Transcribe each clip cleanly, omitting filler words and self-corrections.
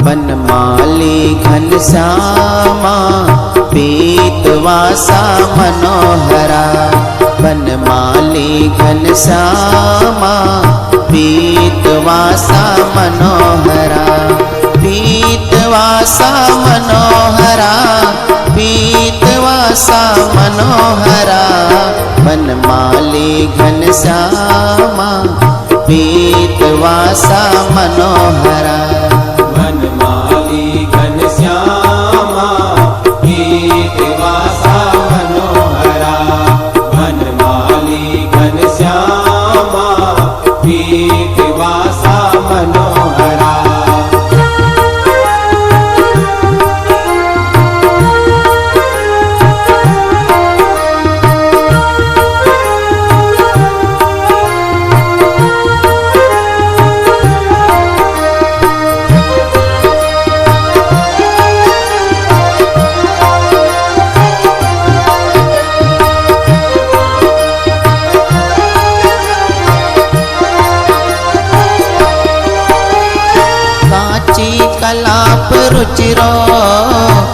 बनमाली घनश्यामा पीतवासा मनोहरा। बनमाली घनश्यामा पीतवासा मनोहरा। पीतवासा मनोहरा, पीतवासा मनोहरा। बनमाली घनश्यामा पीतवासा मनोहरा। बनमाली घनश्यामा पीतवासा मनोहरा। बनमाली घनश्यामा पीतवासा मनोहरा। कलाप रुचिरो,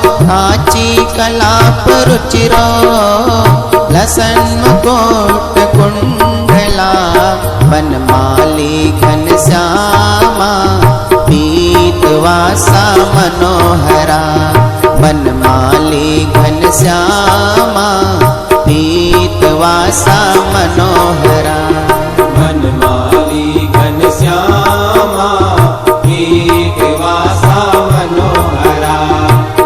कांची कलाप रुचिरो। लसन मुकुट कुंडला। बनमाली घनश्यामा पीतवासा मनोहरा। बनमाली घनश्यामा पीतवासा मनोहरा। बनमाली घनश्यामा पीतवासा मनोहरा।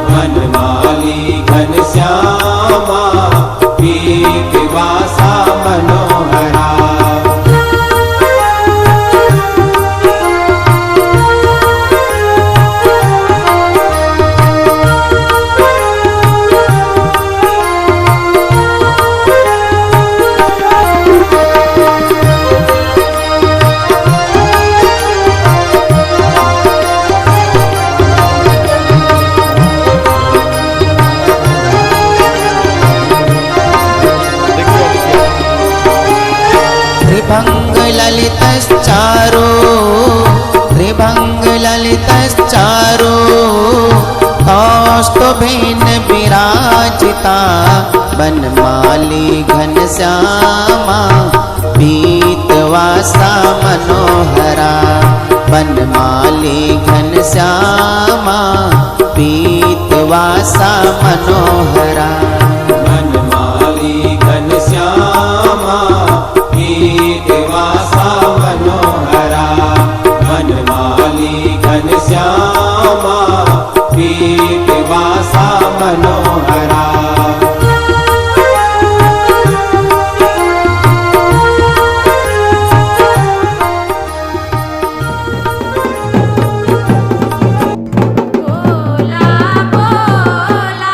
बनमाली घनश्यामा पीतवासा मनोहरा। त्रिभंग ललितश्चारो, त्रिभंग ललितश्चारो। कौस्तुभेन विराजिता। बनमाली घनश्यामा पीतवासा मनोहरा। बनमाली घनश्यामा पीतवासा मनोहरा। बनमाली घनश्यामा पीतवासा मनोहरा। बनमाली घनश्यामा पीतवासा मनोहरा। बोला बोला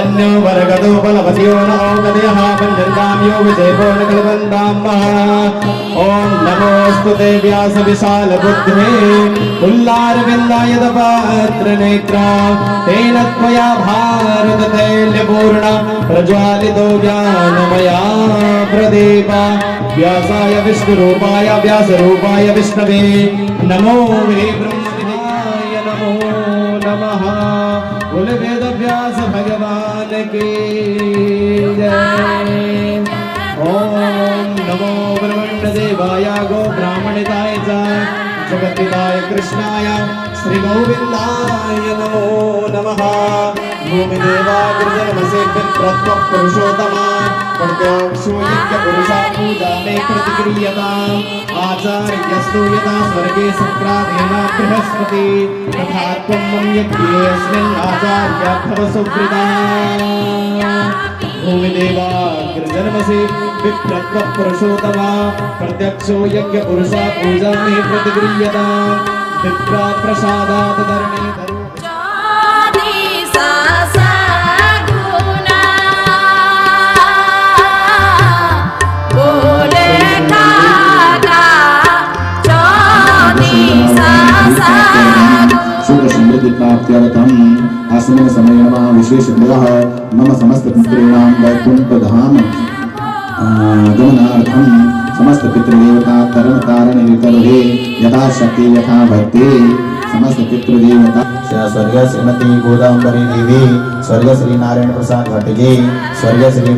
वरधन्यो वरगतो बलवत्यो न औगदयः पञ्चन्दाम्यो विजयपो न कलवन्दाम्बः ॐ नमोऽस्तुते व्यास विशाल बुद्धे उल्लारविन्दायतपात्रनेत्रा तेन त्वया भारततैल्यपूर्ण प्रज्वालितो ज्ञानमया प्रदीपा व्यासाय विष्णुरूपाय व्यासरूपाय विष्णवे नमो वे ब्रह्मविद्याय नमो नमः बोल वेद व्यास भगवान की जय। ओम नमो ब्रह्मण्यदेवाय गो ब्राह्मणिताय च जगद्पिताय कृष्णाय श्री गोविन्दाय नमो नमः। भूमिदेवाग्रजनमसे पितृत्व पुरुषोत्तमा प्रत्योक्षो यज्ञ पुरुषा पूजा मे प्रतिक्रियताम् आचार्यस्तु यथा स्वर्गे सुप्राधेन बृहस्पति तथा त्वं मम यज्ञेऽस्मिन् आचार्यः भव सुकृता। भूमिदेवाग्रजनमसे पितृत्व पुरुषोत्तमा प्रत्यक्षो यज्ञ पुरुषा पूजा मे प्रतिक्रियताम् विप्रा प्रसादात् धरणी सुख समृद्धि प्राप्त्यर्थम अस्मिन् समये विशेषतः मम समस्त पितॄणां वैकुंठ धाम गमनार्थं समस्त पितृदेवता तरण तारण हेतवे यथा शक्ति यथा भक्ति समस्त पितृदेवता स्वर्ग श्रीमती गोदावरी देवी स्वर्ग श्री नारायण प्रसाद भट्ट जी स्वर्ग श्री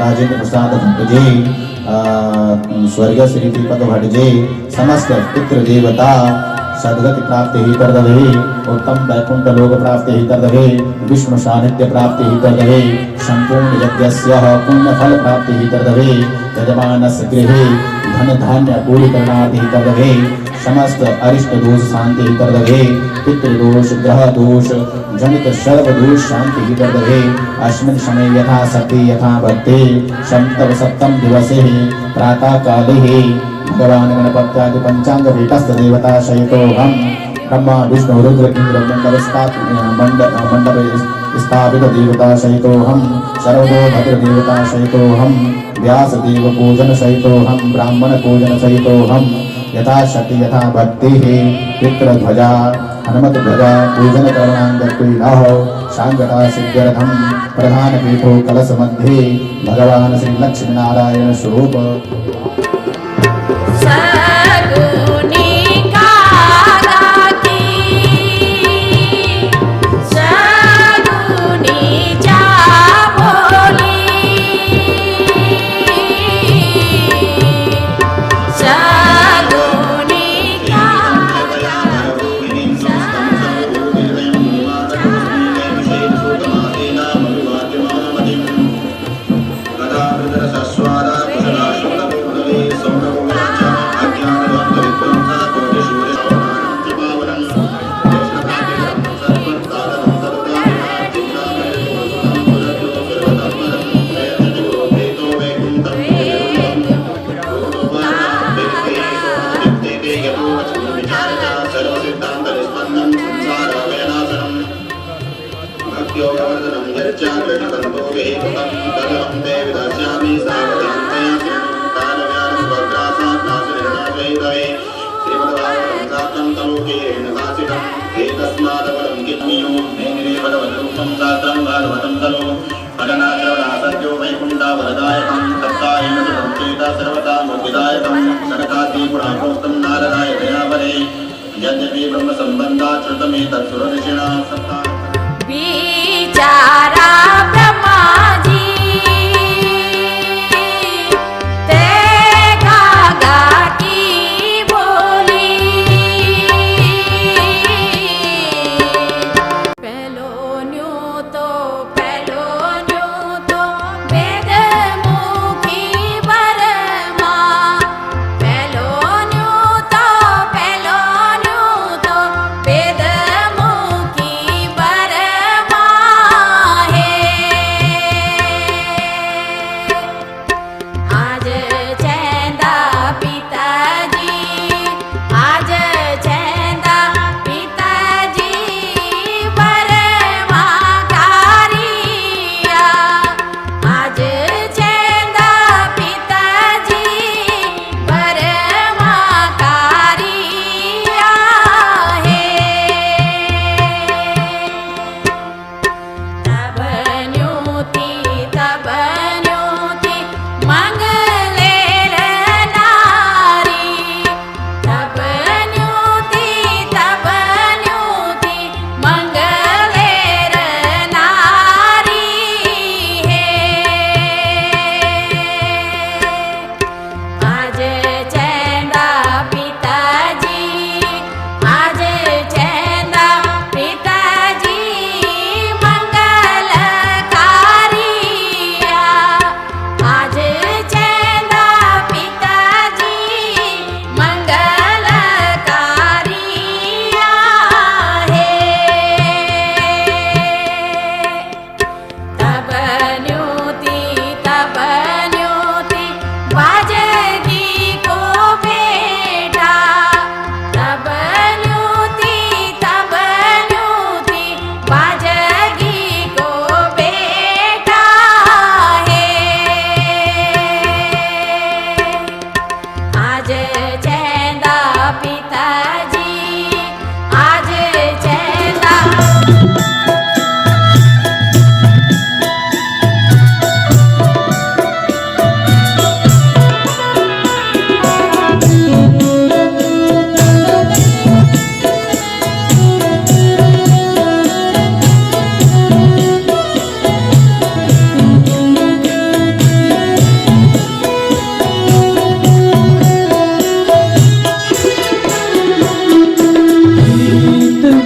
राजेंद्र प्रसाद भट्ट जी स्वर्ग श्री दीपक भट्ट जी समस्त पितृदेवता सद्गति प्राप्ति ही तर्दवे उत्तम वैकुंठ लोक प्राप्ति ही तर्दवे विष्णु सानिध्य प्राप्ति ही तर्दवे संपूर्ण यज्ञस्य पुण्य फल प्राप्ति ही तर्दवे यजमानस्य गृहे धन धान्य पूरीकरणार्थ ही तर्दवे समस्त अरिष्ट दोष शांति ही तर्दवे पितृदोष ग्रह दोष जनित सर्व दोष शांति ही तर्दवे अस्मिन् समय यथा शक्ति यथा भक्ति सप्तम दिवसे प्रातः काले भगवान गणपत्यादि पंचांग पीठस्थ देवता सहितोऽहं ब्रह्मा विष्णु रुद्र इंद्र मंडप स्थापित देवता सहितोऽहं सर्वतोभद्र देवता सहितोऽहं व्यास देव पूजन सहितोऽहं ब्राह्मण पूजन सहितोऽहं यथा शक्ति यथा भक्ति पितृध्वजा हनुमत ध्वजा पूजन करणांगीलाह सांगता सिद्ध्यर्थम प्रधान पीठो कलश मध्ये भगवान श्री लक्ष्मी नारायण स्वरूप यद्यपि ब्रह्म संबंधा श्रुतमे तत्सुरऋषिणा बिचारा ब्रह्मा जी ते गागा की बोली पहलो न्यू तो वेद मुखी बरमा पहलो न्यू तो वेद मुखी बरमा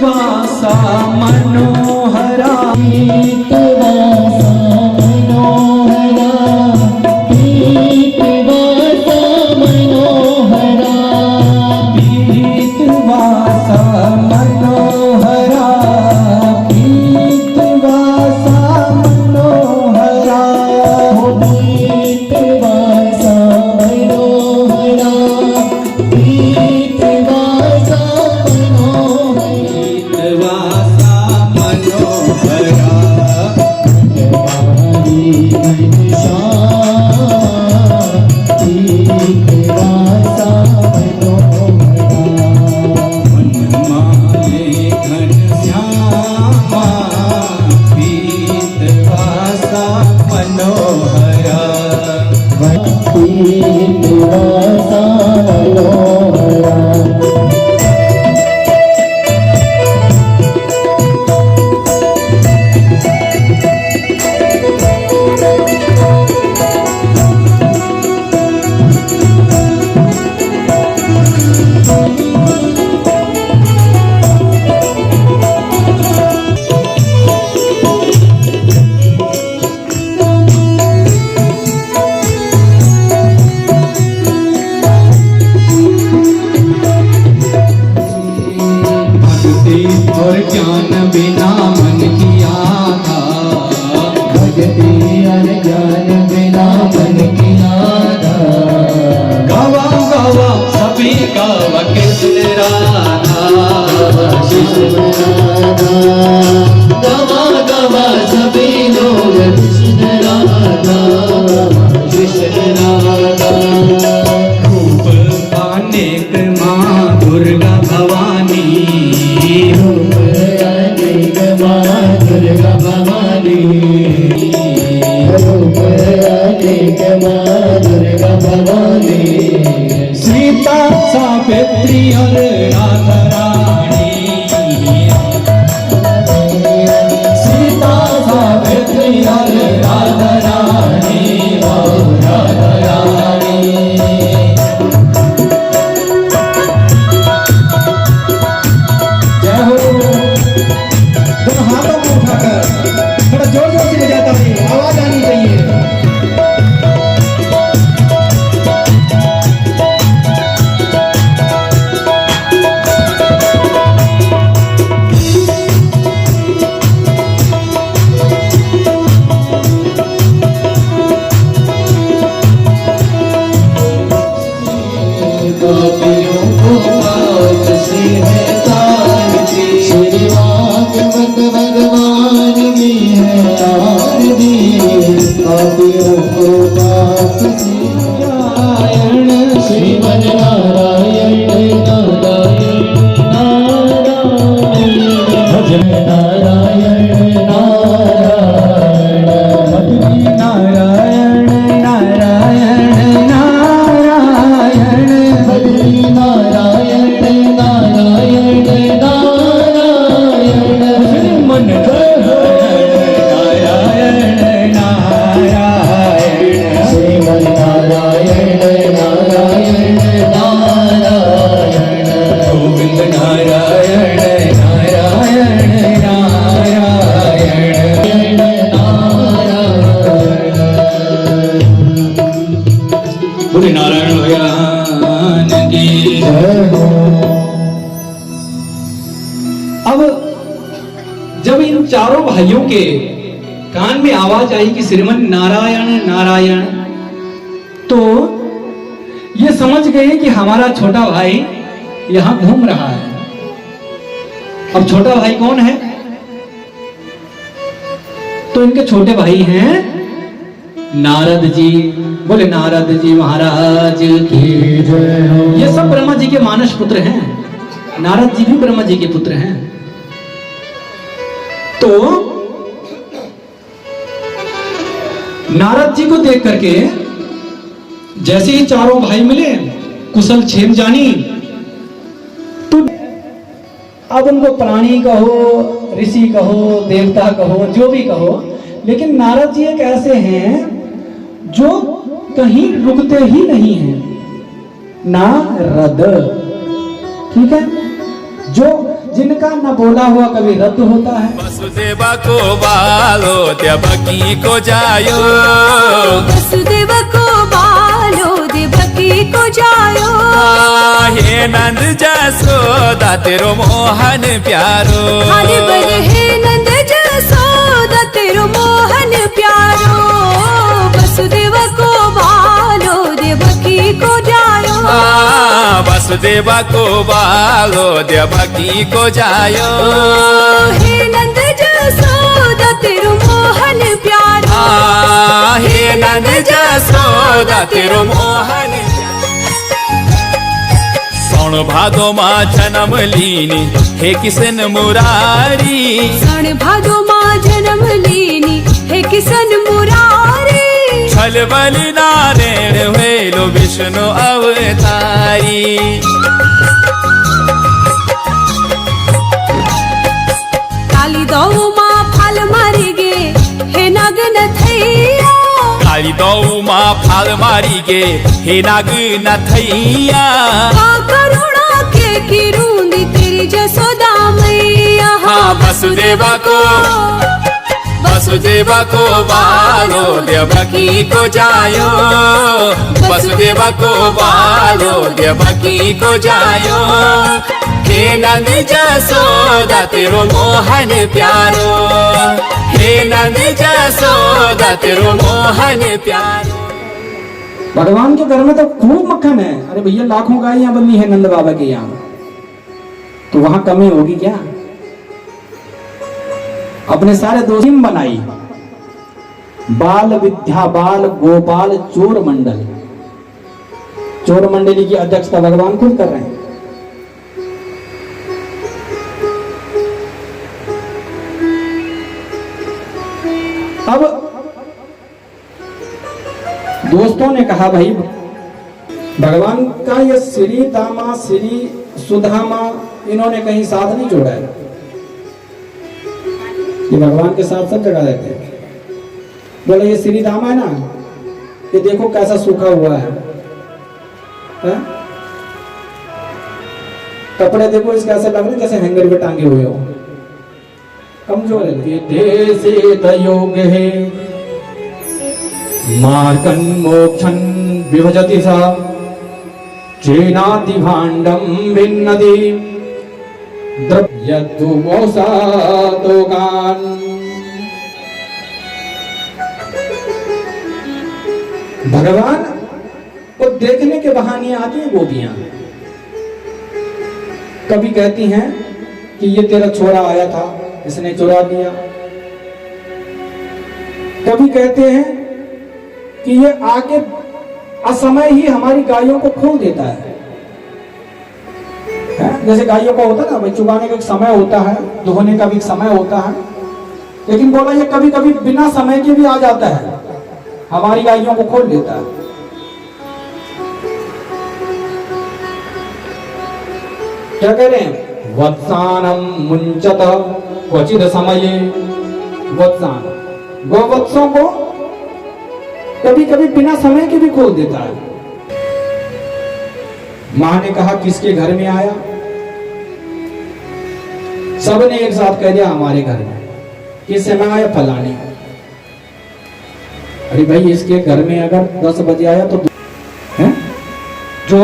वासा मनोहरा वासा मनोहरा वासा मनोहरा वासा मनोहरा मनमाले घन श्यामा पीत वासा मनोहरा भक्ति और ज्ञान बिना मन की आधा भक्ति और ज्ञान बिना मन की आधा गावा गावा सभी गावा कृष्ण राधा गावा गावा सभी लोग कृष्ण राधा रूप अनेक माँ दुर्गा भवानी रूप अनेक माँ दुर्गा भवानी रूप अनेक माँ दुर्गा भवानी सीता सावित्री और राधा रानी सीता सावित्री और राधा रानी राधा रानी जय हो। दोनों हाथों को उठाकर थोड़ा जोर जोर से बजाता हूँ, आवाज आनी चाहिए। गोपियों को बात से है तारती, श्री भागवत भगवान की है आरती। गोपियों को बात से नारायण श्रीमन नारायण नारायण नारायण भजन नारायण नारायण भजन नारायण नारायण नारायण भजन नारायण नारायण नारायण श्रीमन नारायण नारायण श्रीमन नारायण नारायण नारायण गोविंद नारायण नारायण नारायण बोले नारायण भगवान की अब जब इन चारों भाइयों के कान में आवाज आई कि श्रीमन नारायण नारायण, तो ये समझ गए कि हमारा छोटा भाई यहां घूम रहा है। अब छोटा भाई कौन है? तो इनके छोटे भाई हैं नारद जी। बोले नारद जी महाराज की जय हो। ये सब ब्रह्मा जी के मानस पुत्र हैं। नारद जी भी ब्रह्मा जी के पुत्र हैं। तो नारद जी को देख करके जैसे ही चारों भाई मिले, कुशल क्षेम जानी, तो अब उनको प्राणी कहो, ऋषि कहो, देवता कहो, जो भी कहो, लेकिन नारद जी एक ऐसे हैं जो कहीं रुकते ही नहीं हैं। नारद, ठीक है, जो जिनका न बोला हुआ कभी रद्द होता है। वसुदेव को बालो देवकी को जायो, वसुदेव को बालो देवकी को जायो, हे नंद जसोदा तेरो मोहन प्यारो, हरि बर हे नंद जसोदा तेरो मोहन प्यारो, वसुदेव को बालो देवकी को जायो, वसुदेव को बालो देवकी को जायो, हे नंद जसोदा तेरो मोहन प्यारो, हे नंद जसोदा तेरो मोहन सौण भादो मा जन्म लीनी हे किशन मुरारी, सण भादो मां जन्म लीनी हे किशन मुरारी, छल बलि नारायण वेलो विष्णु अवतारी, काली दौ मां फल मारी गे हे नागन थैया, काली दौ मा फाल मारी गे हे नाग न थैया, का करुणा के किरूंदी तेरी जसोदा मैया, वसुदेव को वसुदेव को बालो देवकी को जायो, वसुदेव को बालो देवकी को जायो, हे नंद जसोदा तेरो मोहन प्यारो, हे नंद जसोदा तेरो मोहन प्यारो। भगवान के घर में तो खूब मक्खन है। अरे भैया लाखों गायें बनी है नंद बाबा के यहाँ, तो वहां कमी होगी क्या? अपने सारे दोषी बनाई, बाल विद्या बाल गोपाल चोर मंडल, चोर मंडली की अध्यक्षता भगवान खुद कर रहे हैं। अब दोस्तों ने कहा भाई भगवान का ये श्री दामा श्री सुधामा इन्होंने कहीं साथ नहीं जोड़ा है, ये भगवान के साथ सब जगह रहते हैं। बोले ये श्री दामा है ना, ये देखो कैसा सूखा हुआ है? कपड़े देखो इसके ऐसे लग रहे जैसे हैंगर पे टांगे हुए हो, कमजोर है। से तयोग है मार्कन मोक्षन विभजति सा चेनाति भाण्डं भिन्नति द्रव्यतु मोसातोकान्। भगवान को देखने के बहाने आती हैं गोपियां, कभी कहती हैं कि ये तेरा छोरा आया था इसने चुरा दिया, कभी कहते हैं कि ये आके असमय ही हमारी गायों को खोल देता है। जैसे गायों का होता है ना भाई, चुगाने का एक समय होता है, धोने का भी एक समय होता है, लेकिन बोला ये कभी कभी बिना समय के भी आ जाता है, हमारी गायों को खोल देता है। क्या कह रहे हैं? वत्सानम मुंचत क्वचित समये, वत्सान गोवत्सों को कभी कभी बिना समय के भी खोल देता है। मां ने कहा किसके घर में आया? सबने एक साथ कह दिया हमारे घर में। किससे में आया? फलाने। अरे भाई इसके घर में अगर 10 बजे आया तो है? जो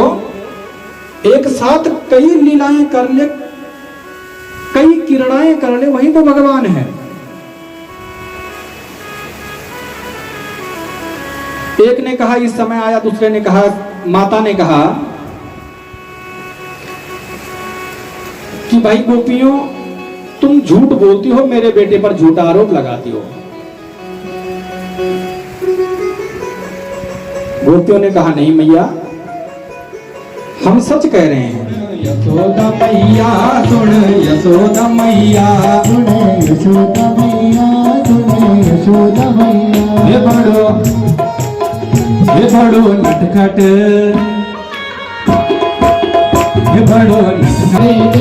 एक साथ कई लीलाएं कर ले, कई किरणाएं कर ले, वही तो भगवान है। एक ने कहा इस समय आया, दूसरे ने कहा, माता ने कहा कि भाई गोपियों तुम झूठ बोलती हो, मेरे बेटे पर झूठा आरोप लगाती हो। गोपियों ने कहा नहीं मैया, हम सच कह रहे हैं। यशोदा मैया सुन, यशोदा मैया सुन, यशोदा मैया सुने यशोदा मैया ये बड़ो नटखट ये बड़ो नटखट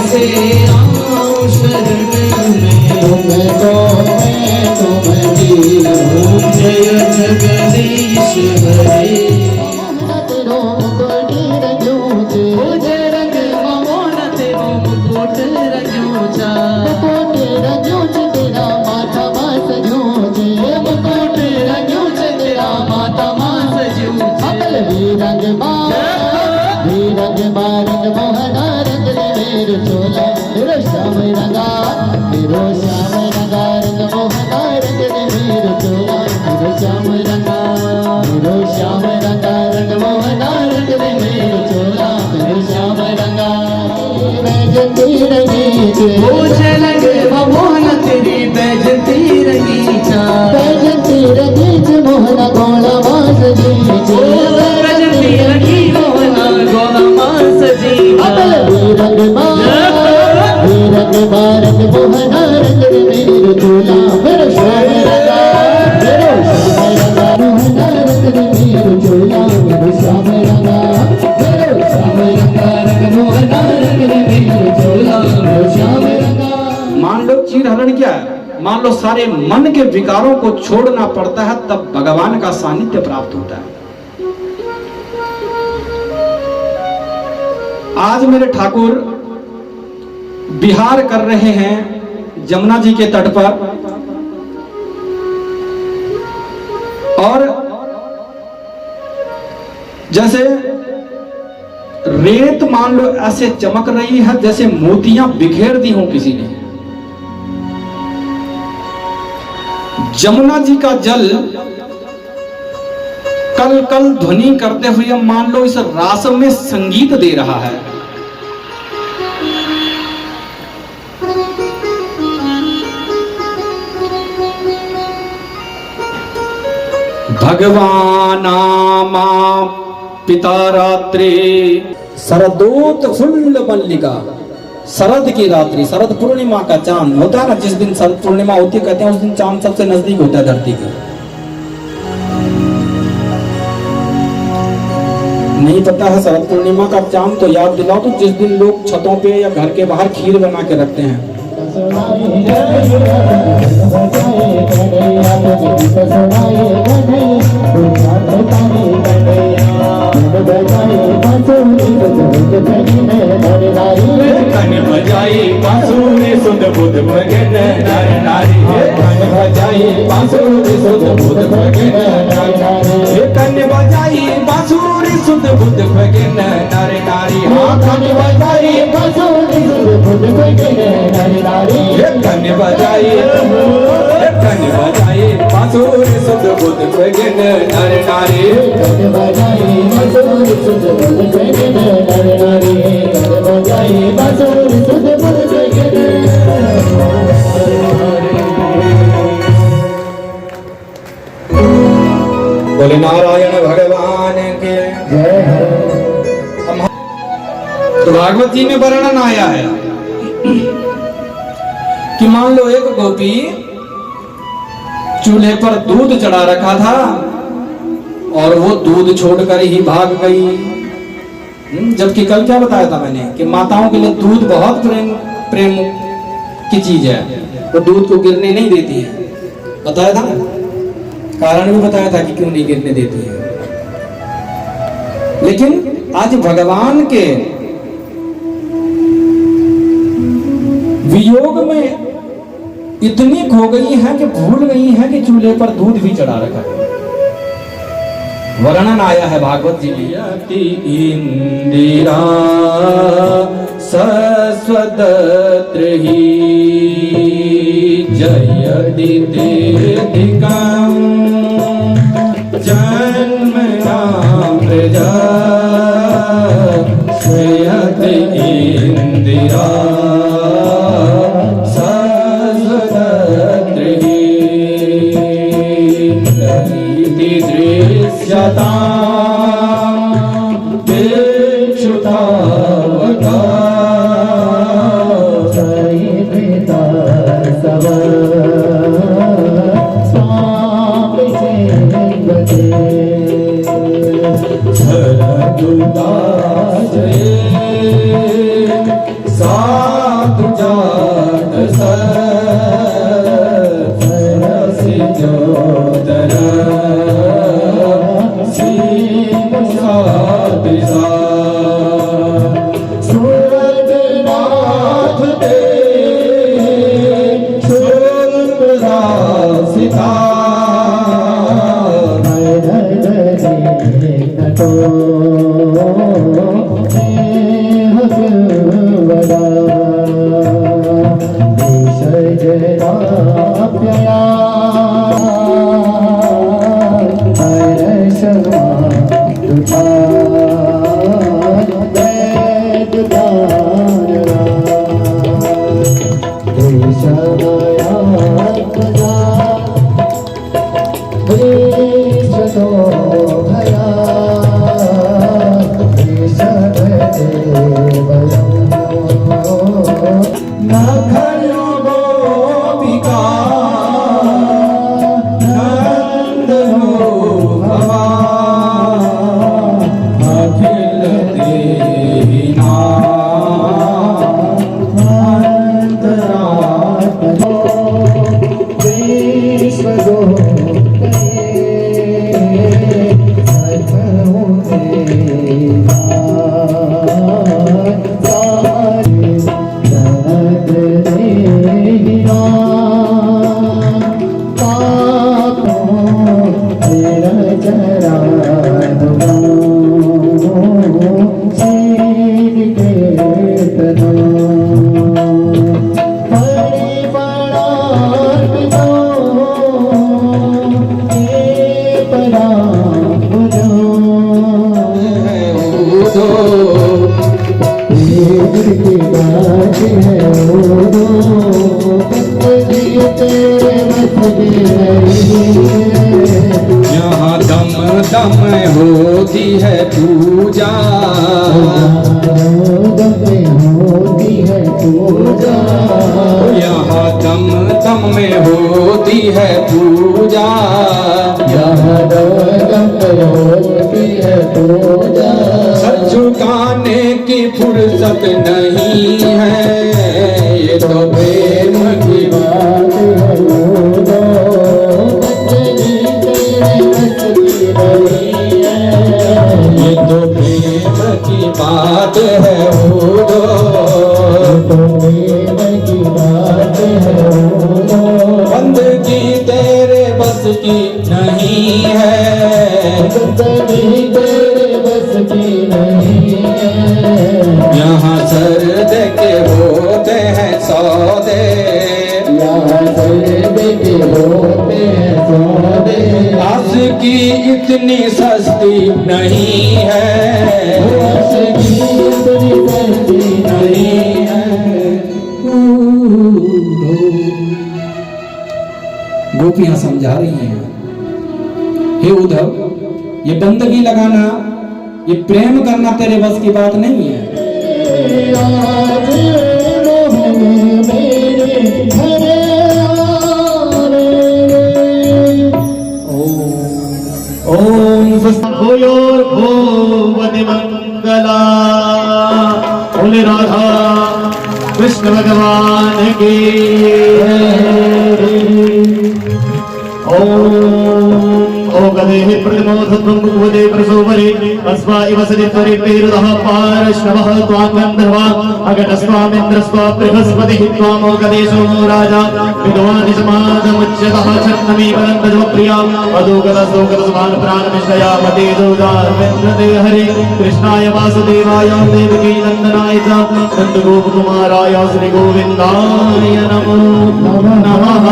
से मोहना रंग दे मेरो चोला मेरो श्याम रंगा रंग मोहना रंग दे मेरो चोला मेरो श्याम रंगा बैजंती रंगी मुझे लगे वो मोहना तेरी बैजंती रंगीचा बैजंती रंगी मोहना गोला मास जी बैजंती रंगी मोहना गोला मास जी अबल रंग मोहना रंग दे मेरो चोला मेरो श्याम रंगा मोहना रंग दे मेरो चोला मेरो श्याम रंगा रंग मोहना रंग दे मेरो चोला मेरो श्याम रंगा। मान लो चीर हरण क्या है, मान लो सारे मन के विकारों को छोड़ना पड़ता है, तब भगवान का सानिध्य प्राप्त होता है। आज मेरे ठाकुर विहार कर रहे हैं जमुना जी के तट पर, और जैसे रेत मान लो ऐसे चमक रही है जैसे मोतियां बिखेर दी हों किसी ने। जमुना जी का जल कल कल ध्वनि करते हुए मान लो इस रास में संगीत दे रहा है। भगवाना मां पिता रात्रि शरदोत फुल्ल मल्लिका, शरद की रात्रि, शरद पूर्णिमा का चांद होता है ना, जिस दिन शरद पूर्णिमा होती है कहते हैं उस दिन चांद सबसे नजदीक होता है धरती के। नहीं पता है शरद पूर्णिमा का चांद तो याद दिलाओ, तो जिस दिन लोग छतों पे या घर के बाहर खीर बना के रखते हैं। कन बजाई बांसुरी सुध बुध भगन नर नारी, कन बजाई बांसुरी सुध बुध भगन नर नारी, कन बजाई बांसुरी सुध बुध भगन नर नारी, कन बजाई बांसुरी सुध बुध भगन नर नारी, कन बजाई बांसुरी सुध बुध भगन नर नारी, कन बजाई बांसुरी सुध बुध भगन नर नारी, कन बजाई बांसुरी सुध बुध भगन। बोले नारायण भगवान के जय। तो भागवत जी में वर्णन आया है कि मान लो एक गोपी चूल्हे पर दूध चढ़ा रखा था और वो दूध छोड़कर ही भाग गई। जबकि कल क्या बताया था मैंने कि माताओं के लिए दूध बहुत प्रेम की चीज है, वो दूध को गिरने नहीं देती है, बताया था, कारण भी बताया था कि क्यों नहीं गिरने देती है। लेकिन आज भगवान के वियोग में इतनी खो गई है कि भूल गई है कि चूल्हे पर दूध भी चढ़ा रखा है। वर्णन आया है भागवत जी में, यति इंदिरा सस्वदत्र ही जयति तीर्थिकं जन्मनां प्रजा श्रेयति इंदिरा सस्वदत्र ही दृश्यता साधु जात सरसी जोदर सीम साधिसा स्वर्गनाथ दे सुप्रदासिता जय यहाँ दम दम होती है पूजा, यहाँ दम दम में होती है पूजा, सर झुकाने की फुर्सत नहीं है, ये तो प्रेम की बात ये तो प्रेम की बात है बंदगी तेरे बस की नहीं है, यहाँ सर दे के होते हैं सौदे, आस की इतनी सस्ती नहीं है, नहीं है। गोपियां समझा रही हैं, हे उद्धव, ये बंदगी लगाना, ये प्रेम करना तेरे बस की बात नहीं है। भूयोर्भुवति मंगला। बोले राधा कृष्ण भगवान की। ओ गदे प्रतिमोधत्वं कुवदे प्रसोवरे अस्मा इव सदित्वरे पेरुदः पारश्रवः त्वां गन्धर्वा अगतस्त्वामिन्द्रस्त्वा बृहस्पतिः त्वामो गदेशो राजा विद्वानि समादमुच्यतः छन्नमी वदन्तजोप्रिया अदोगतसोगतसमान प्राणमिश्रया मते दोदार्वेन्द्रते हरे कृष्णाय वासुदेवाय देवकी नन्दनाय च नन्दगोपकुमाराय श्रीगोविन्दाय नमो नमः।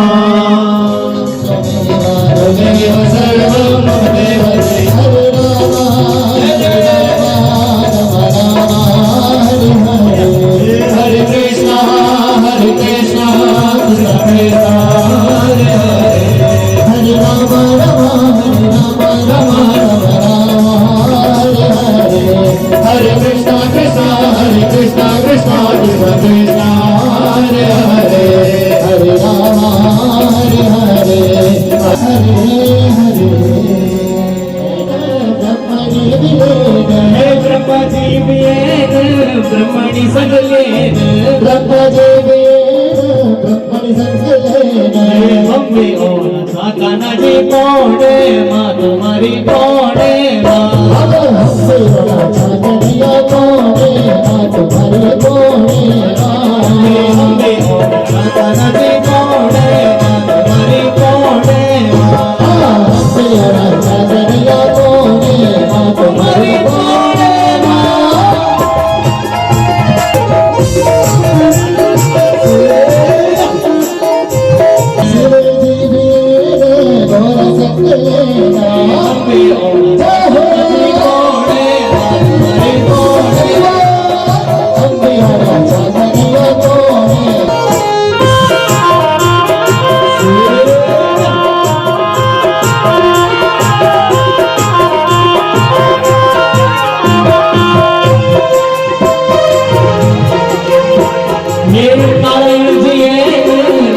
हरे कृष्णा कृष्ण कृष्ण हरे हरे राम राम राम हरे हरे हरे कृष्णा कृष्ण कृष्ण कृष्ण हरे हरे हरे राम हरे हरे ब्रह्मणि संगलेन ब्रह्मणि संगलेन मम्मी और साकाना जी कोड़े माँ तुम्हारी कोड़े माँ मम्मी और साकानिया कोड़े माँ तुम्हारी कोड़े माँ मम्मी और साकाना जी कोड़े माँ तुम्हारी कोड़े माँ मम्मी और साकानिया कोड़े माँ तुम्हारी कोड़े माँ।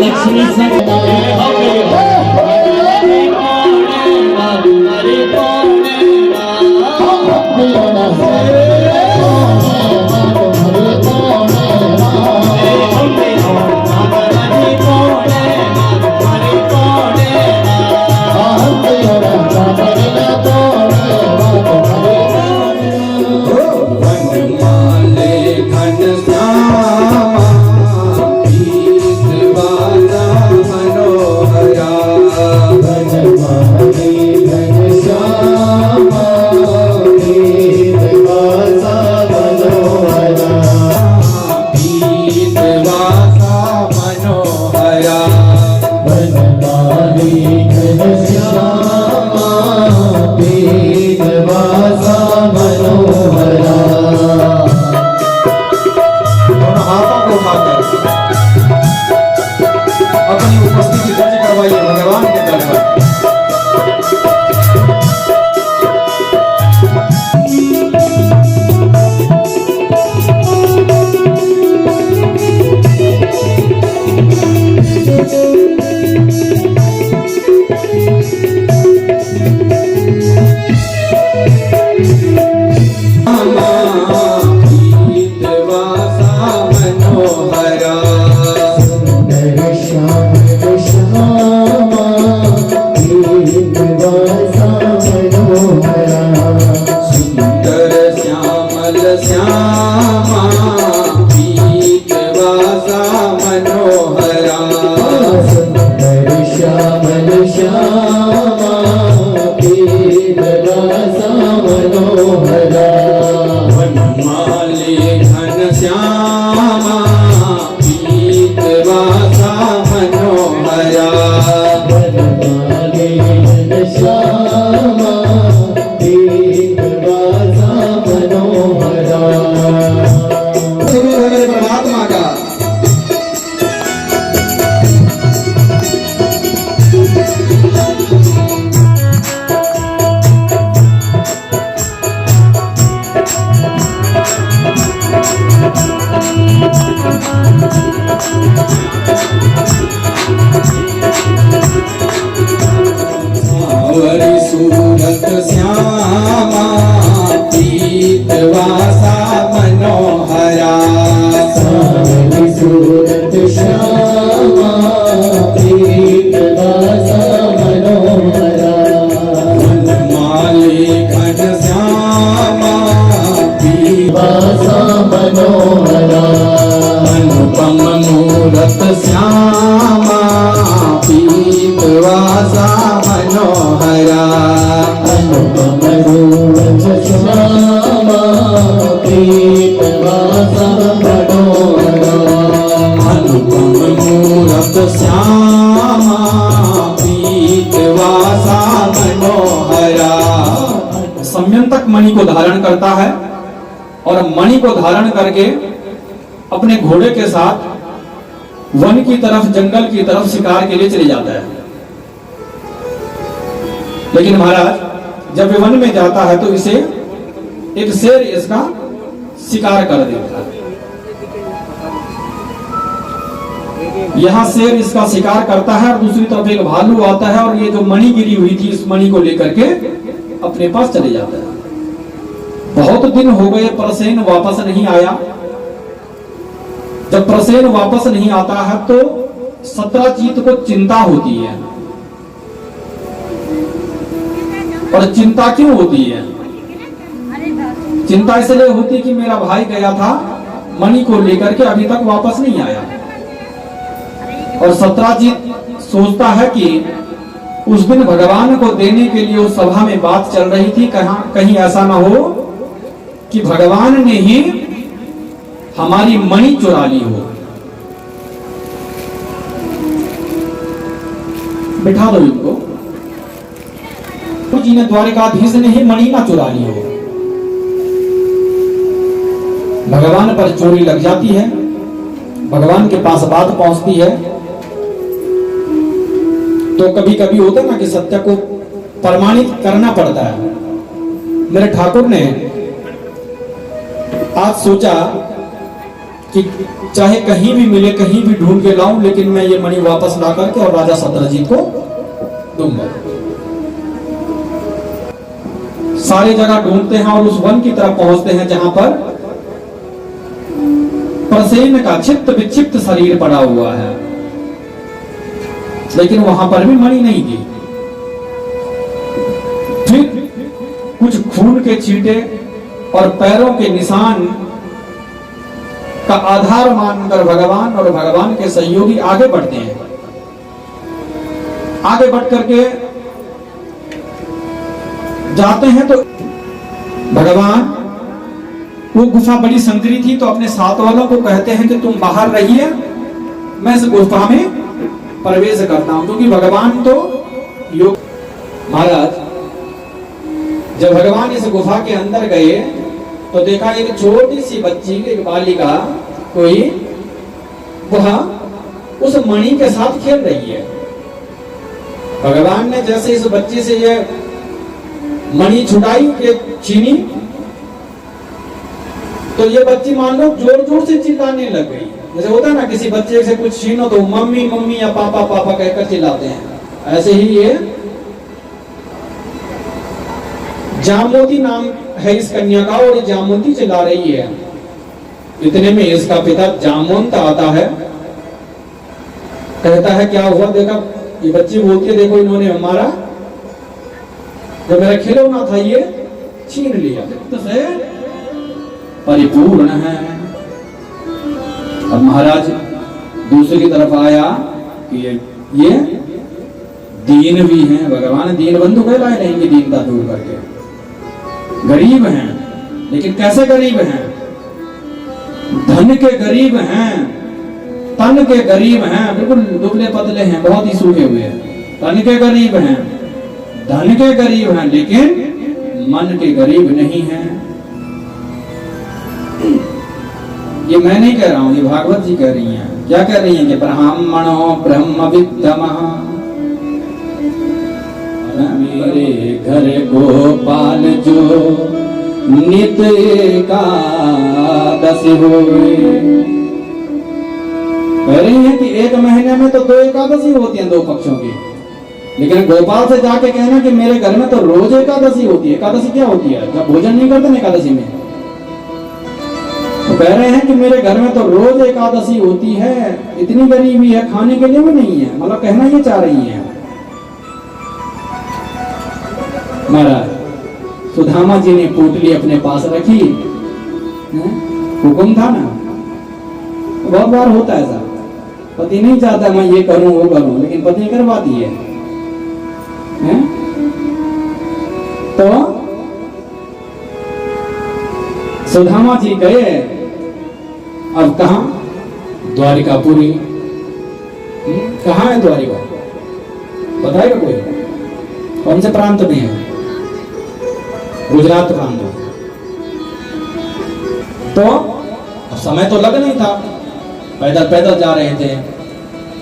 लक्ष्मी श्यामा पीत वासा मनोहरा वनमाली घन श्यामा पीत वासा मनोहरा वनमाली घन श्यामा पीत वासा मनोहरा। परमात्मा का सावरी सूरत श्यामा पीत वासा मनोहरा सावरी सूरत श्यामा पीत वासा मनोहरा वनमाली घन श्यामा पीत वासा मनोहरा अनुपम मूरत श्यामा पीत वासा मनोहरा अनुपम रूप श्यामा पीत वासा मनोहरा अनुपम मूरत श्यामा पीत वासा मनोहरा। संयंतक मणि को धारण करता है और मणि को धारण करके अपने घोड़े के साथ वन की तरफ, जंगल की तरफ शिकार के लिए चले जाता है। लेकिन महाराज जब वे वन में जाता है तो इसे एक शेर इसका शिकार कर देता है। यहाँ शेर इसका शिकार करता है और दूसरी तरफ एक भालू आता है और ये जो मणि गिरी हुई थी इस मणि को लेकर के अपने पास चले जाता है। बहुत दिन हो गए, प्रसेन वापस नहीं आया। जब प्रसेन वापस नहीं आता है तो सत्राजीत को चिंता होती है। और चिंता क्यों होती है? चिंता इसलिए होती है कि मेरा भाई गया था मणि को लेकर के, अभी तक वापस नहीं आया। और सत्राजीत सोचता है कि उस दिन भगवान को देने के लिए उस सभा में बात चल रही थी, कहीं ऐसा ना हो कि भगवान ने ही हमारी मणि चुरा ली हो। बिठा दो इनको। जी ने द्वारिकाधीश ने ही मणि ना चुरा ली हो। भगवान पर चोरी लग जाती है, भगवान के पास बात पहुंचती है तो कभी कभी होता ना कि सत्य को प्रमाणित करना पड़ता है। मेरे ठाकुर ने आज सोचा कि चाहे कहीं भी मिले, कहीं भी ढूंढ के लाऊं, लेकिन मैं ये मणि वापस ला करके और राजा सत्रजीत को दूंगा। सारी जगह ढूंढते हैं और उस वन की तरफ पहुंचते हैं जहां पर प्रसेन का चित्त विक्षिप्त शरीर पड़ा हुआ है, लेकिन वहां पर भी मणि नहीं थी। फिर कुछ खून के छींटे और पैरों के निशान का आधार मानकर भगवान और भगवान के सहयोगी आगे बढ़ते हैं। आगे बढ़ करके जाते हैं तो भगवान, वो गुफा बड़ी संकरी थी तो अपने साथ वालों को कहते हैं कि तुम बाहर रहिए, मैं इस गुफा में प्रवेश करता हूं, क्योंकि भगवान तो योग। महाराज जब भगवान इस गुफा के अंदर गए तो देखा एक छोटी सी बच्ची, एक बालिका कोई वह उस मणि के साथ खेल रही है। भगवान ने जैसे इस बच्ची से ये मणि छुटाई के छीनी तो ये बच्ची मान लो जोर जोर से चिल्लाने लग गई। जैसे होता है ना किसी बच्चे से कुछ छीनो तो मम्मी मम्मी या पापा पापा कहकर चिल्लाते हैं, ऐसे ही ये जामोती नाम है इस कन्या का और जामोती चिल्ला रही है। इतने में इसका पिता जामवंत आता है, कहता है क्या हुआ? देखा ये बच्ची बोलती है, देखो इन्होंने हमारा जो मेरा खिलौना था ये छीन लिया। तो से परिपूर्ण है। अब महाराज दूसरी तरफ आया कि ये दीन भी हैं, भगवान दीन बंधु कहलाए रहेंगे दीनता दूर करके। गरीब हैं, लेकिन कैसे गरीब हैं? धन के गरीब हैं, तन के गरीब हैं, बिल्कुल दुबले पतले हैं, बहुत ही सूखे हुए हैं। तन के गरीब हैं, धन के गरीब हैं, लेकिन मन के गरीब नहीं हैं। ये मैं नहीं कह रहा हूं, ये भागवत जी कह रही हैं। क्या कह रही हैं कि ब्राह्मणो ब्रह्म विद्यमः, मेरे घर गोपाल जो नित एकादशी होए। कह रही हैं कि एक महीने में तो 2 एकादशी होती हैं 2 पक्षों की, लेकिन गोपाल से जाके कहना कि मेरे घर में तो रोज एकादशी होती है। एकादशी क्या होती है? जब भोजन नहीं करते ना एकादशी में, तो कह रहे हैं कि मेरे घर में तो रोज एकादशी होती है। इतनी गरीबी है, खाने के लिए भी नहीं है। मतलब कहना ये चाह रही है। महाराज सुदामा जी ने पोटली अपने पास रखी, हुक्म था ना, बहुत बार होता है ऐसा, पति नहीं चाहता मैं ये करूं वो करूं, लेकिन पत्नी करवाती है। तो सुदामा जी गए, अब कहां? द्वारिकापुरी। कहां है द्वारिका? बताएगा कोई? कौन से प्रांत में है? गुजरात प्रांत में। तो अब समय तो लग नहीं था, पैदल पैदल जा रहे थे।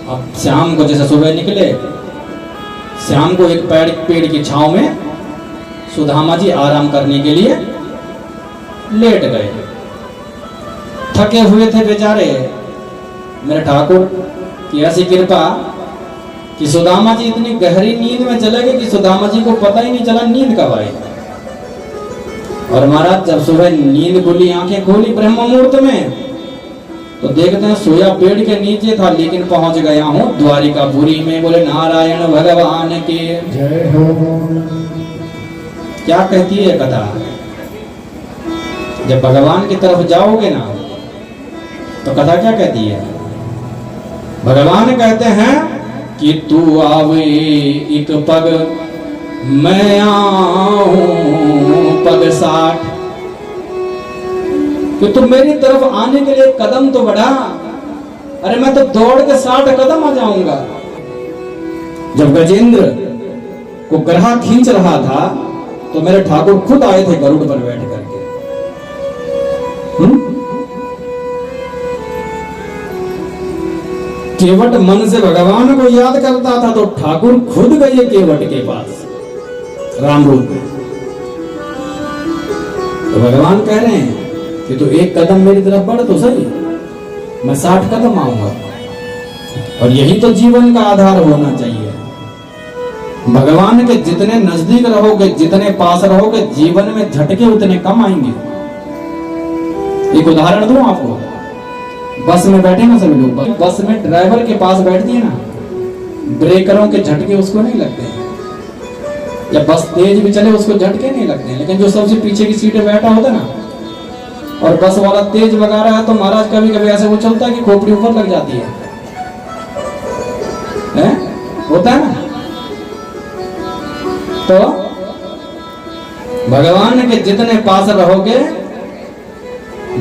अब शाम को जैसे सुबह निकले, शाम को एक पेड़ की छांव में सुदामा जी आराम करने के लिए लेट गए। थके हुए थे बेचारे। मेरे ठाकुर की ऐसी कृपा कि सुदामा जी इतनी गहरी नींद में चले गए कि सुदामा जी को पता ही नहीं चला नींद कब आई। और महाराज जब सुबह नींद खुली, आंखें खोली ब्रह्म मुहूर्त में, तो देखते हैं सोया पेड़ के नीचे था, लेकिन पहुंच गया हूं द्वारिकापुरी में। बोले नारायण भगवान के जय हो। क्या कहती है कथा? जब भगवान की तरफ जाओगे ना, तो कथा क्या कहती है? भगवान कहते हैं कि तू आवे एक पग, मैं आऊं पग 60। कि तुम मेरी तरफ आने के लिए कदम तो बढ़ा। अरे मैं तो दौड़ के 60 कदम आ जाऊंगा। जब गजेंद्र को ग्रहा खींच रहा था, तो मेरे ठाकुर खुद आए थे गरुड़ पर बैठ करके। केवट मन से भगवान को याद करता था, तो ठाकुर खुद गए केवट के पास राम रूप में। तो भगवान कह रहे हैं कि तू एक कदम मेरी तरफ बढ़ तो सही, मैं 60 कदम आऊंगा। और यही तो जीवन का आधार होना चाहिए। भगवान के जितने नजदीक रहोगे, जितने पास रहोगे, जीवन में झटके उतने कम आएंगे। एक उदाहरण दूं आपको। बस में बैठे ना सभी लोग, बस में ड्राइवर के पास बैठती है ना, ब्रेकरों के झटके उसको नहीं लगते हैं। जब बस तेज भी चले उसको झटके नहीं लगते हैं। लेकिन जो सबसे पीछे की सीट पे बैठा होता ना, और बस वाला तेज भगा रहा है, तो महाराज कभी कभी ऐसे वो चलता है कि खोपड़ी ऊपर लग जाती है, होता है ना। तो भगवान के जितने पास रहोगे,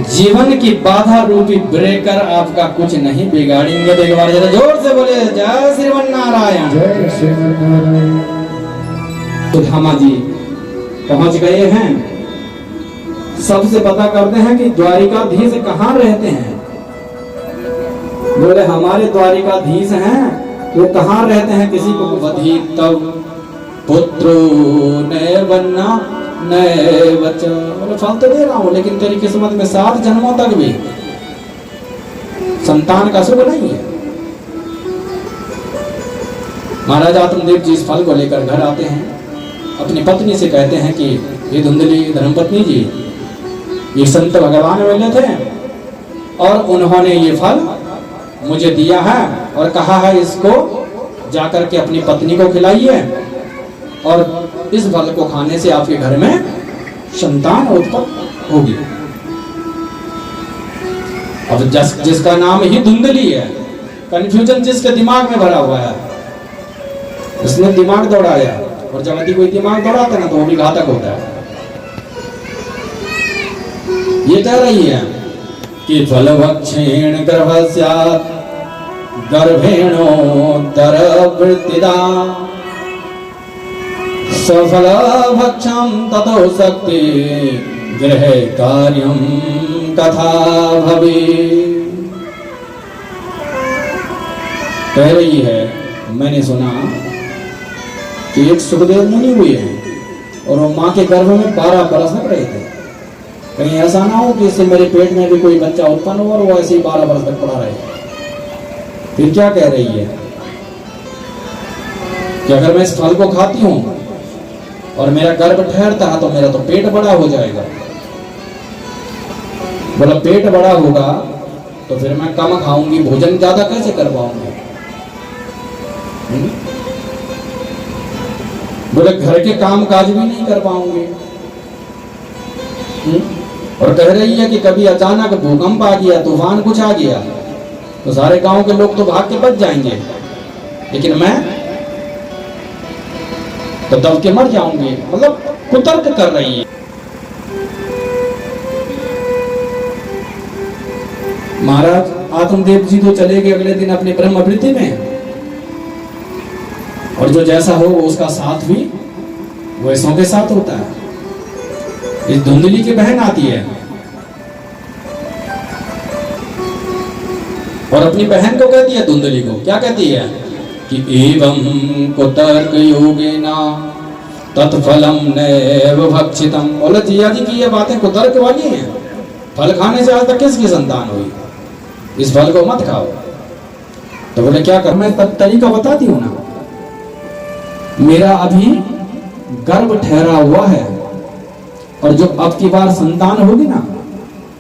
जीवन की बाधा रूपी ब्रेकर आपका कुछ नहीं बिगाड़ेंगे। तो एक बार जरा जोर से बोले जय श्रीमन नारायण। जय श्रीमन। सुदामा जी पहुंच गए हैं। सबसे पता करते हैं कि द्वारिकाधीश कहाँ रहते हैं। बोले हमारे द्वारिकाधीश हैं, वो कहाँ रहते हैं? किसी को बधी तब पुत्रो नैवन्ना नैवच। बोले फल तो दे रहा हूं, लेकिन तेरी किस्मत में 7 जन्मों तक भी संतान का सुख नहीं है। महाराज आत्मदेव जी इस फल को लेकर घर आते हैं, अपनी पत्नी से कहते हैं कि ये धुंधली धर्मपत्नी जी, ये संत भगवान मिले थे और उन्होंने ये फल मुझे दिया है और कहा है इसको जाकर के अपनी पत्नी को खिलाइए, और इस फल को खाने से आपके घर में संतान उत्पन्न होगी। अब जिसका नाम ही धुंधली है, कंफ्यूजन जिसके दिमाग में भरा हुआ है, उसने दिमाग दौड़ाया, और जब यदि कोई दिमाग दौड़ाता है ना तो वो भी घातक होता है। ये कह रही है कि फलभक्षेण गर्भस्यात् गर्भेणोत्तरवृत्तिदा सफलभक्षं ततो शक्ति गृहे कार्यं कथा भवेत्। कह रही है, मैंने सुना कि एक सुखदेव मुनि हुए हैं और वो माँ के गर्भ में 12 बरस तक रहे थे। कहीं ऐसा ना हो कि इससे मेरे पेट में भी कोई बच्चा उत्पन्न हो और वो ऐसे ही 12 बरस तक पड़ा रहे। फिर क्या कह रही है कि अगर मैं इस फल को खाती हूं और मेरा गर्भ ठहरता है तो मेरा तो पेट बड़ा हो जाएगा। बोला पेट बड़ा होगा तो फिर मैं कम खाऊंगी, भोजन ज्यादा कैसे कर पाऊंगी। बोले घर के काम काज भी नहीं कर पाऊंगी। और कह रही है कि कभी अचानक भूकंप आ गया, तूफान कुछ आ गया तो सारे गांव के लोग तो भाग के बच जाएंगे, लेकिन मैं तो दब के मर जाऊंगी। मतलब कुतर्क कर रही है। महाराज आत्मदेव जी तो चले गए अगले दिन अपने ब्रह्मवृत्ति में, और जो जैसा हो वो उसका साथ भी वैसों के साथ होता है। इस धुंधली की बहन आती है और अपनी बहन को कहती है, धुंधली को क्या कहती है कि एवं कुतर्क योगेना तत्फलम नैव भक्षितम। बोले जिया जी की ये बातें कुतर्क वाली हैं। फल खाने से आज तक किसकी संतान हुई, इस फल को मत खाओ। तो बोले क्या कर, मैं तरीका बताती हूँ ना। मेरा अभी गर्भ ठहरा हुआ है और जो अब की बार संतान होगी ना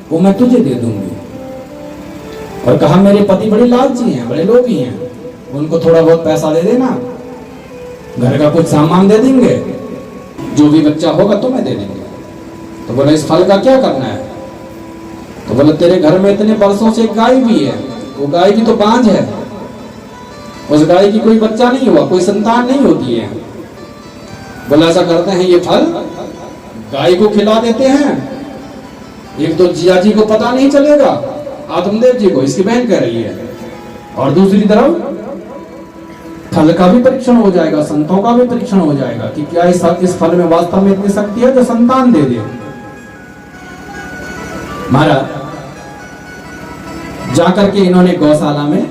वो मैं तुझे दे दूंगी। और कहा मेरे पति बड़े लालची हैं, बड़े लोभी हैं, उनको थोड़ा बहुत पैसा दे देना, घर का कुछ सामान दे देंगे, जो भी बच्चा होगा तुम्हें दे देंगे। तो बोले इस फल का क्या करना है। तो बोले तेरे घर में इतने वर्षों से एक गाय भी है, वो गाय भी तो बांझ है, उस गाय की कोई बच्चा नहीं हुआ, कोई संतान नहीं होती है। बोले ऐसा करते हैं ये फल गाय को खिला देते हैं, एक तो जिया जी को पता नहीं चलेगा, आत्मदेव जी को, इसकी बहन कह रही है, और दूसरी तरफ फल का भी परीक्षण हो जाएगा, संतों का भी परीक्षण हो जाएगा कि क्या इस फल में वास्तव में इतनी शक्ति है जो संतान दे दे। महाराज जाकर के इन्होंने गौशाला में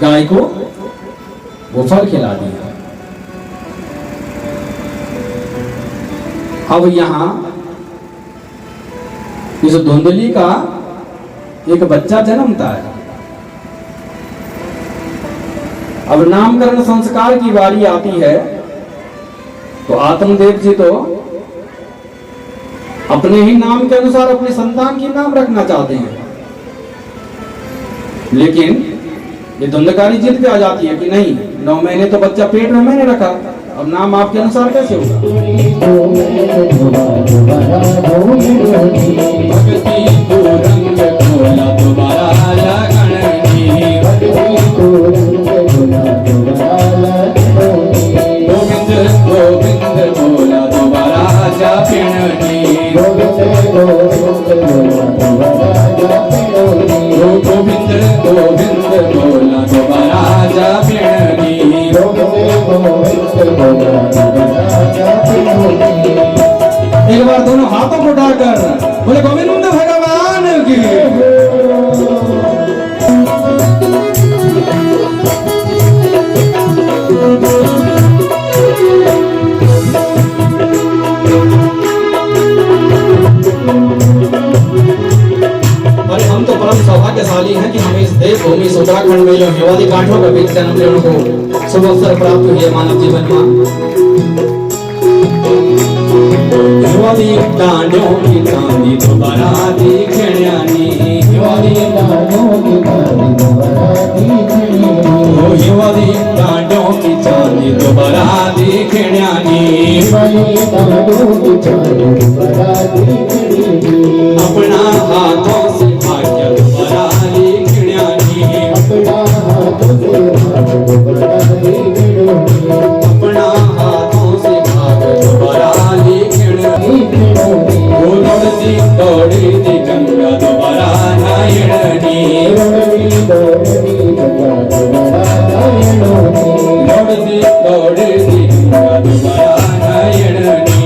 गाय को वो फल खिला दिया। अब यहां इस धुंधली का एक बच्चा जन्मता है। अब नामकरण संस्कार की बारी आती है तो आत्मदेव जी तो अपने ही नाम के अनुसार अपने संतान की नाम रखना चाहते हैं, लेकिन ये धुंधकारी जिद पे आ जाती है कि नहीं, 9 महीने तो बच्चा पेट में मैंने रखा, अब नाम आपके अनुसार कैसे होगा। गोविंद गोविंद बोला दोबारा जा पिणनी। एक बार दोनों हाथों को उठाकर बोले गोविंद भगवान की। हम तो परम सौभाग्यशाली हैं कि हमें इस देवभूमि उत्तराखंड में जो हिमालय कांठों के बीच जन्म लेने को शुभ अवसर प्राप्त हुई है मानव जीवन में। हिमालय कांठों की चांदी दोबारा दिखण्यानी, हिमालय कांठों की चांदी दोबारा दिखण्यानी, हिमालय कांठों की चांदी दोबारा दिखण्यानी, हिमालय कांठों की चांदी दोबारा दिखण्यानी, अपना हाथों से भाग्य दोबारा लिखण्यानी, अपना हाथों से भाग्य दोबारा लिखण्यानी। दोबारा नयन नी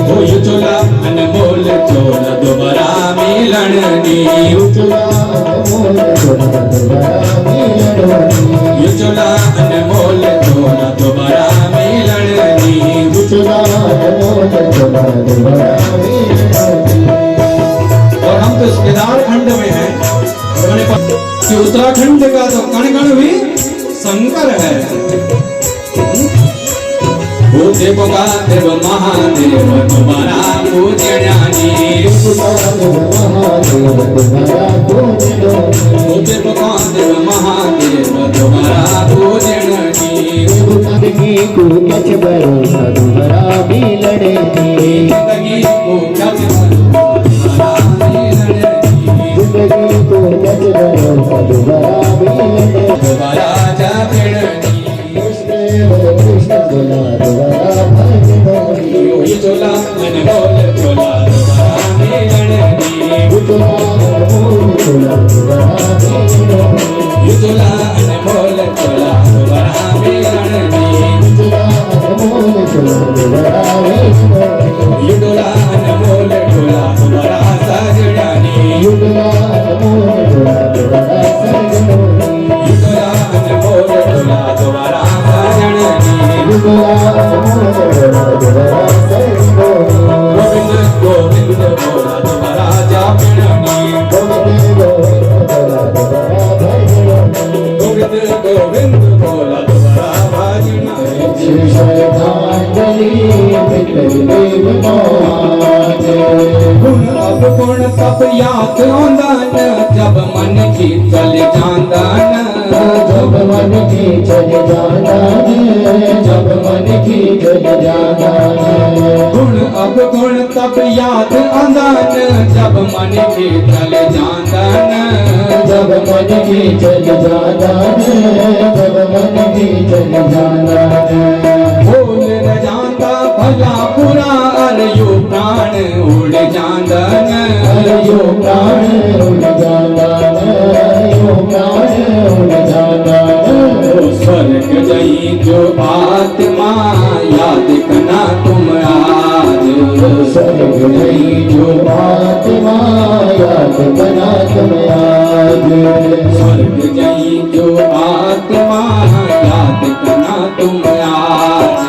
हो यो चोला अनमोल चोला दोबारा मिलन नी यो चोला अनमोल चोला दोबारा मिलन नी और हम तो इस केदारखंड में हैं मैंने कहा कि उत्तराखंड का तो कण कण भी शंकर है वो देव का देव महादेव तुम्हारा पूजन्यानी वो देव का देव महादेव तुम्हारा पूजन्यानी जिंदगी को क्या भरोसा दोबारा भी लड़े जिंदगी को क्या भरोसा दोबारा जा ये चोला अनमोल चोला दोबारा मिलन नी ये चोला अनमोल चोला दोबारा मिलन नी ये चोला अनमोल चोला दोबारा सजनी ये चोला अनमोल चोला दोबारा सजनी गोविंद गोविंद बोला दोबारा जापनी गोविंद गोविंद बोला दोबारा भाजना गुण अब गुण तब याद आंदा न जब मन की चल जांदा न जब मन की चल जाना जब मन की चल जाना गुण अब गुण तब याद आंदा न जब मन की चल जाना न जब मन की चल जाना जब मन की चल जाना बोल न जाता भला बुरा अरयो प्राण उड़ जांदा न अरयो प्राण उड़ जांदा न अरयो प्राण उड़ जांदा न स्वर्ग गई जो आत्मा याद करना तुम आज स्वर्ग गई जो आत्मा याद करना तुम आज स्वर्ग गई जो आत्मा याद करना तुम आज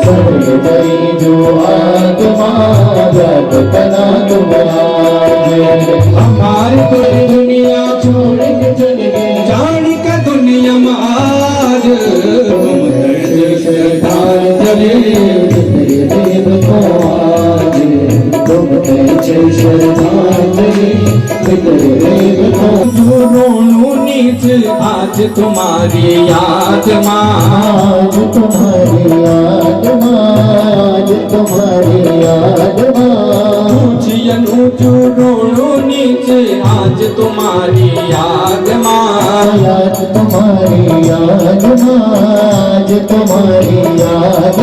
स्वर्ग गई जो आत्मा याद करना तुम आज हमारी पूरी दुनिया छोड़ के चले गए जान का दुनिया में आज तुम श्रद्धांजलि देव को आज तुम श्रद्धांजलि देव को जो रोनू नीच आज तुम्हारी याद आज तुम्हारी याद आज तुम्हारी याद ऊंची रोनू नीच आज तुम्हारी याद याद तुम्हारी याद आज तुम्हारी याद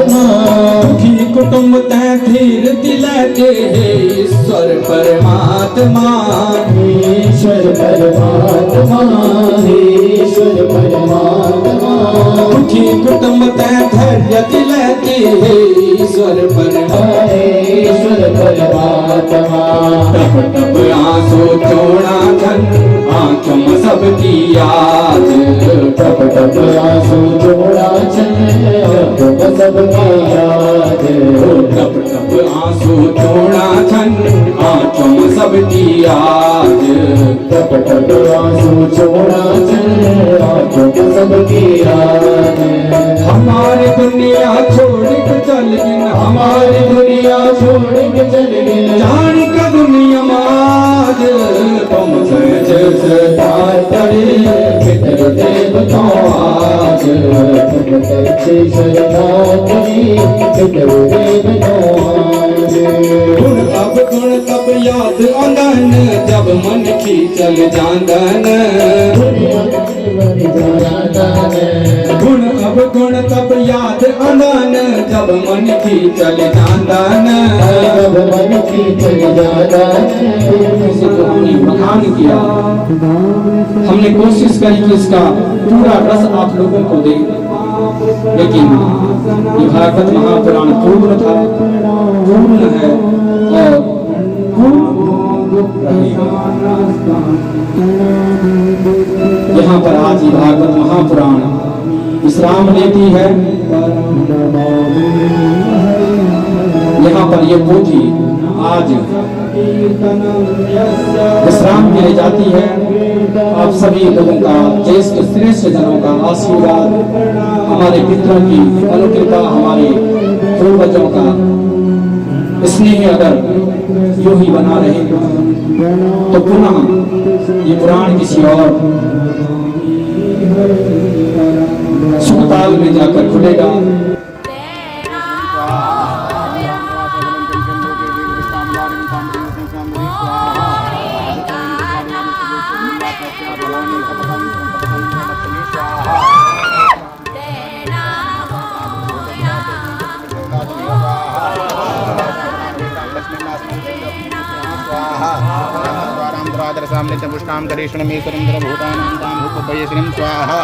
दुखी कुटुंब तै धीर दिला के ईश्वर परमात्मा ईश्वर परमात्मा ईश्वर परमात्मा दुखी कुटुंब तै धैर्य दिला के ईश्वर परमात्मा टप टप आंसू छोड़ा धन आंखों में सबकी याद टप टप आंसू छोड़ा छन आंखों में सबकी याद टप टप आंसू छोड़ा छन आंखों में सबकी याद टप टप आंसू छोड़ा छन आंखों में सबकी याद हमारी दुनिया छोड़ के चल गई हमारी दुनिया छोड़ के चल गई जान का दुनिया माज तुम सज सतारे पितर देव तो आज तुम सच सतारे पितर देव तो आज गुण अब गुण तब याद आंदन जब मन की चल जांदन गुण अब गुण तब याद आंदन जब मन की चल जांदन अब मन की चल जाना इसी को हमने बखान किया। हमने कोशिश करी कि इसका पूरा रस आप लोगों को दे, लेकिन ये भागवत महापुराण पूर्ण था, पूर्ण है और पूर्ण रहेगा। यहाँ पर आज ये भागवत महापुराण विश्राम लेती है। यहाँ पर ये पोथी आज विश्राम के लिए जाती है। आप सभी लोगों का, ज्येष्ठ श्रेष्ठ जनों का आशीर्वाद, हमारे पितरों की अनुकृपा, हमारे पूर्वजों का स्नेह अगर यूं ही बना रहेगा तो पुनः ये पुराण किसी और सुखताल में जाकर खुलेगा। पुष्टाम करेशणमेश्वरं भूतानां तां भूपयश्रीं स्वाहा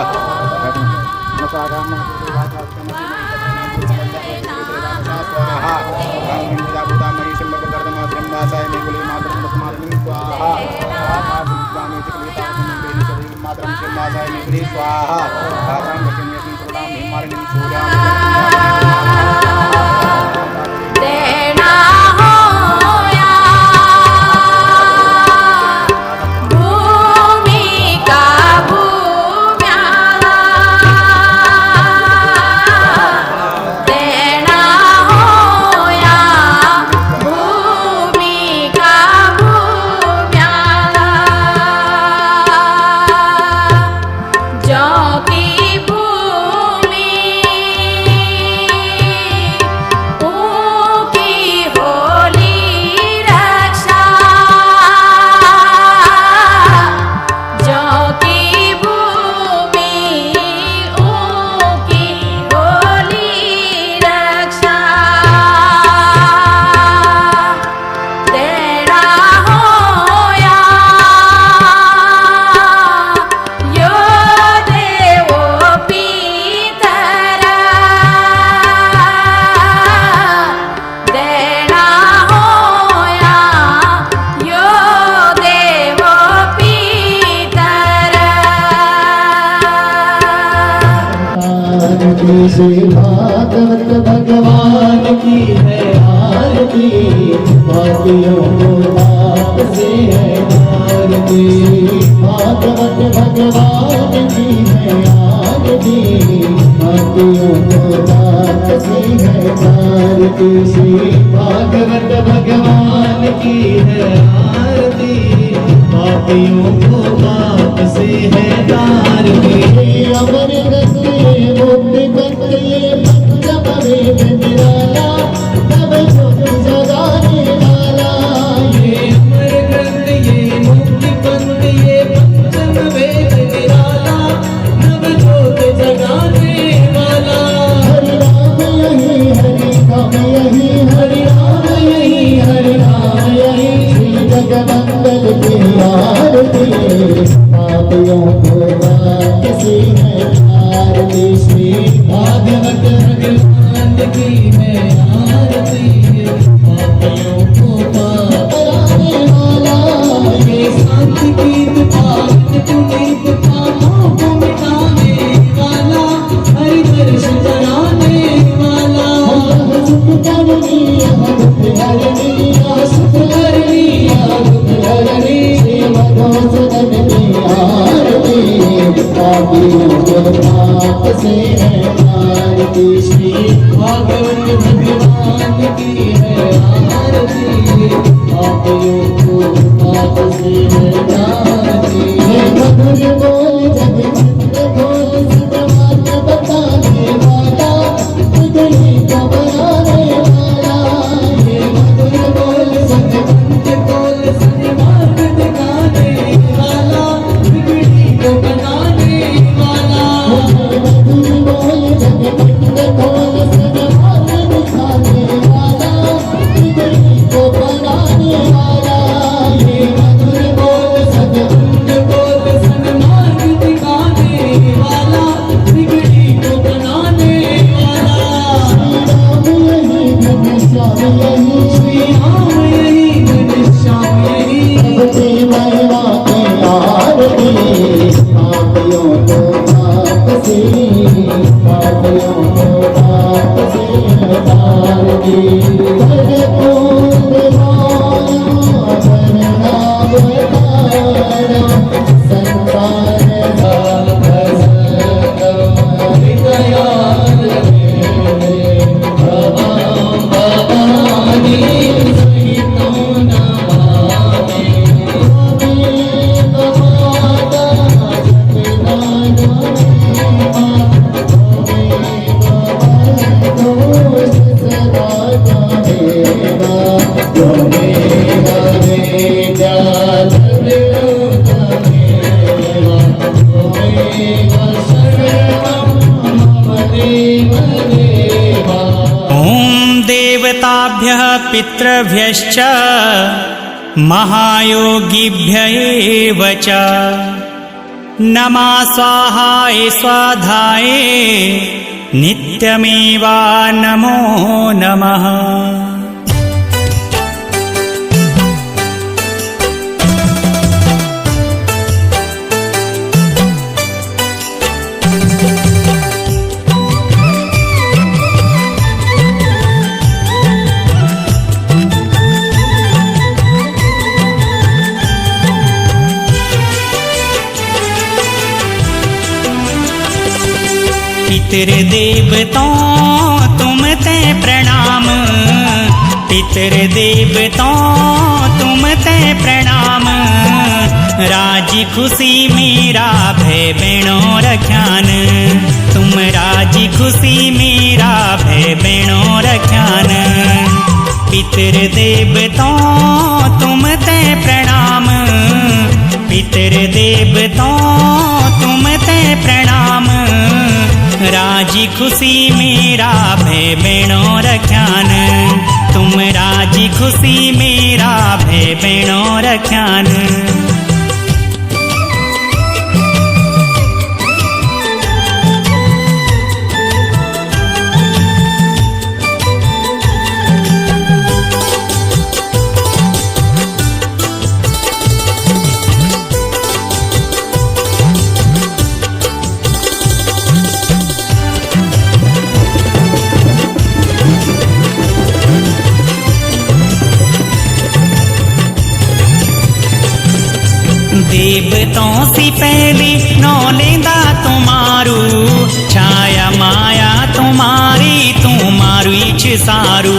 श्री भागवत भगवान की है आरती, बातियों को बात से है आरती। भागवत भगवान की है आरती, बातियों को बात से है आरती। श्री भागवत भगवान की है आरती, बातियों को बात से है आरती। अमर रसीए मुक्ति बंदिए पंचम वेद निराला, तब ज्योति जगाने वाला। ये अमर ग्रंथ ये मुक्ति बंदिए पंचम वेद निराला, तब ज्योति जगाने वाला। हरि राम यही हरि राम यही, हरि राम यही हरि राम यही। श्री जगमंगल की आरती, पापियों को बात से है आरती। श्री भागवत भगवान की है आरती, पापियों को पाप कराने वाला। ये शांति गीत पावन पुनीत पापों को मिटाने वाला, हरि दर्शन कराने वाला। सुख करनी दुख हरनी, सुख करनी दुख हरनी। श्री मधुसूदन की आरती, पापियों को पाप से है आरती। श्री भागवत भगवान की है आरती, पापियों को पाप से है आरती। मधुर बोल जग चित्र बोल, सदवात बताने वाला, बिगड़ी को बनाने वाला। ये मधुर बोल सतपंथ बोल, सदवात दिखाने वाला, बिगड़ी को बनाने वाला। मधुर बोल जग चित्र बोल, सदवात पापियों को पाप से उतार दी करना बताना संसार देवताभ्यः पितृभ्यश्च महायोगिभ्य एव च नमः स्वाहाय स्वाधाय नित्यमेवा नमो नमः। पितृदेवताओं तुम ते प्रणाम, पितृदेवताओं तुम ते प्रणाम। राजी खुशी मेरा भय बेणो रख्यान, तुम राजी खुशी मेरा भय बेणो रख्यान। पितृदेवताओं तुम ते प्रणाम, पितृदेवताओं तुम ते प्रणाम। राजी खुशी मेरा भय बेणो रख्यान, तुम राजी खुशी मेरा भय बेणो रख्यान। देवताओं सी पहली नौ लेंदा तुम्हारू, छाया माया तुम्हारी तुम्हारू इच सारू।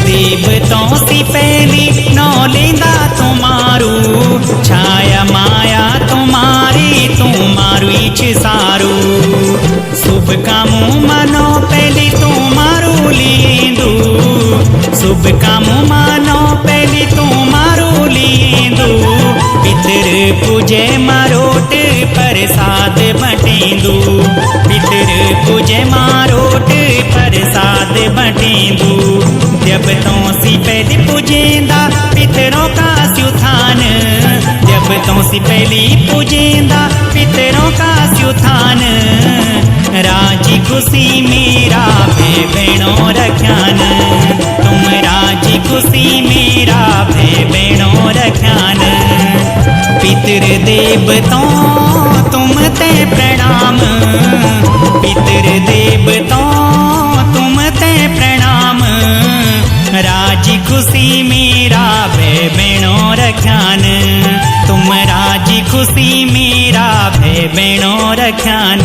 देवताओं सी पहली नौ लेंदा तुम्हारू, छाया माया तुम्हारी तुम्हारू इच सारू। शुभ कामों मनो पहली तुम्हारू लींदू, शुभ कामों मानो पहली तुम्हारू लींदू। पितर पूजे मारोट प्रसाद बटेंदू, पितर पूजे मारोट प्रसाद बटेंदू। जब तो सी पहली पूजेंदा पितरों का स्युथान, जब तो सी पहली पूजेंदा पितरों का स्युथान। राजी खुशी मेरा भय बेणो रख्यान, तुम राजी खुशी मेरा भय बेणो रख्यान। पितृदेवताओं तुम ते प्रणाम, पितृदेवताओं तुम ते प्रणाम। राजी खुशी मेरा भय बेणो रख्यान, तुम राजी खुशी मेरा भय बेणो रख्यान।